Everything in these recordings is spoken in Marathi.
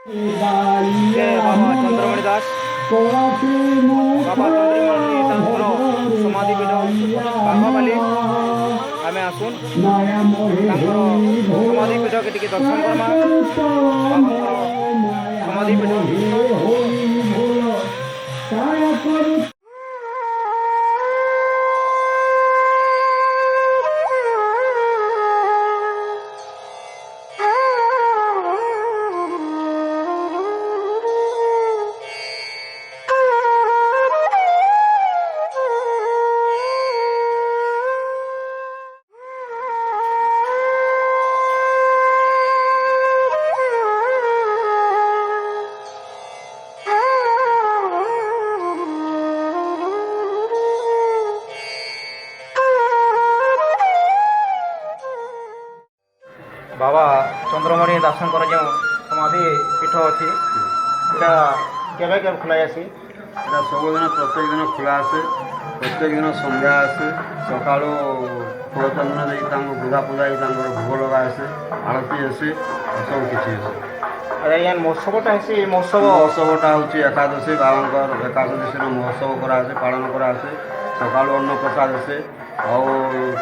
ଯେ ବାବା ଚନ୍ଦ୍ରମଣି ଦାସ ବାବା ଚନ୍ଦ୍ରମଣି ଦାସଙ୍କର ସମାଧି ପୀଠ ବାଘବାଲି ଆମେ ଆସୁନ୍ ତାଙ୍କର ସମାଧି ପୀଠକେ ଟିକେ ଦର୍ଶନ କର୍ମା। ବାବାଙ୍କର ସମାଧି ପୀଠ बाबा चंद्रमणि दासंकर जो समाधि पीठ अच्छी केवे केवे खुला जासी এটা सबुदिन प्रत्येक दिन खोला आसे प्रत्येक दिन संध्या आसे सका फलचंदन देखिए बुधा पूजा भोग लगा आसे आरती आसे सब किसी ये महोत्सवटा है महोत्सवटा हूँ एकादशी बाबा एकादशी महोत्सव करासे पालन करासे सका अन्न प्रसाद आसे और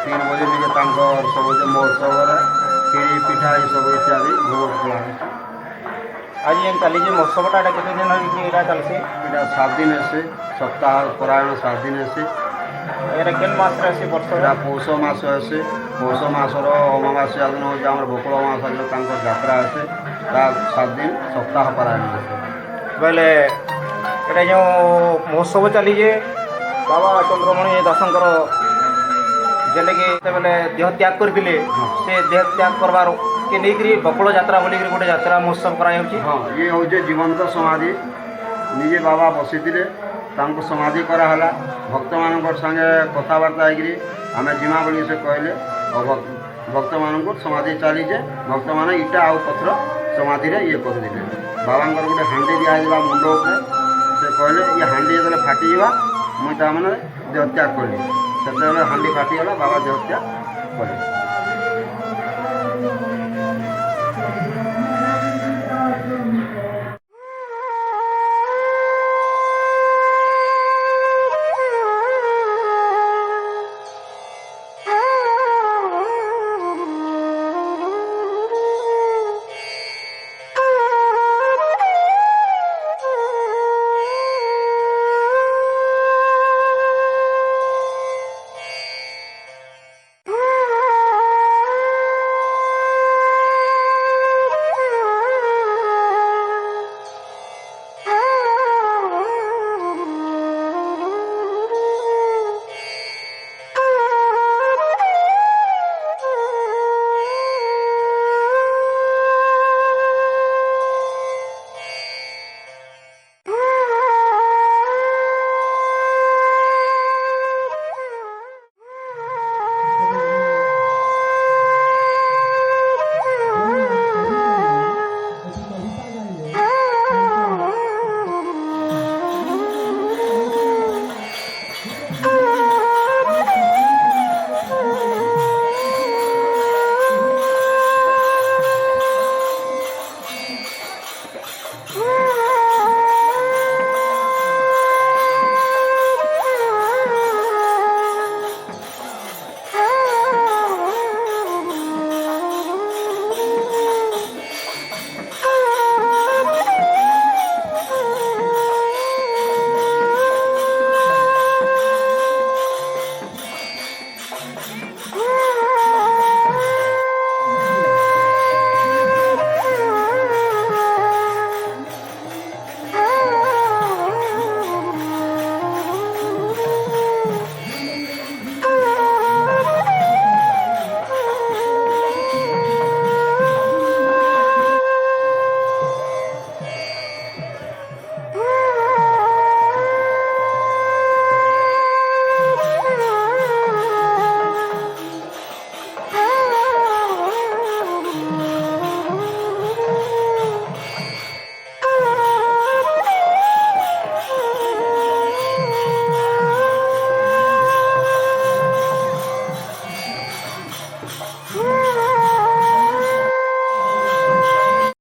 3 बजे निजे सब महोत्सव खीरी पिठा ये सब इत्यादि भोग खुला आज ये चली महोत्सवटा केते दिन चलसी এটা 7 दिन ऐसे सप्ताह परायण 7 दिन ऐसे ये केन मास रे वर्ष এটা पौष मास ऐसे पौष मासर अमावास्या दिन हूँ आम बकुल अमावास्या दिन यात्रा ऐसे 7 दिन सप्ताह परायण ऐसे बोले ये जो महोत्सव चलीजे बाबा चंद्रमणि दासंकर जेले कि बोले देह त्याग करते से देह त्याग करवार के नहीं बकुल यात्रा बोल गोटे यात्रा महोत्सव करा हाँ ये हूँ जीवंत समाधि निजे बाबा बसी समाधि कराला भक्त मान संगे कथबार्ता आम जिमा बोली से कहले और भक्त मान समाधि चलीजे भक्त मान इटा आउ पथर समाधि ये करदे बाबा गोटे हाँ दिया मुंड उपरे से कहले ये हाँ जो फाटीजा मुझे देह त्याग कली से हाँ फाटीगला बाबा देह त्याग कले।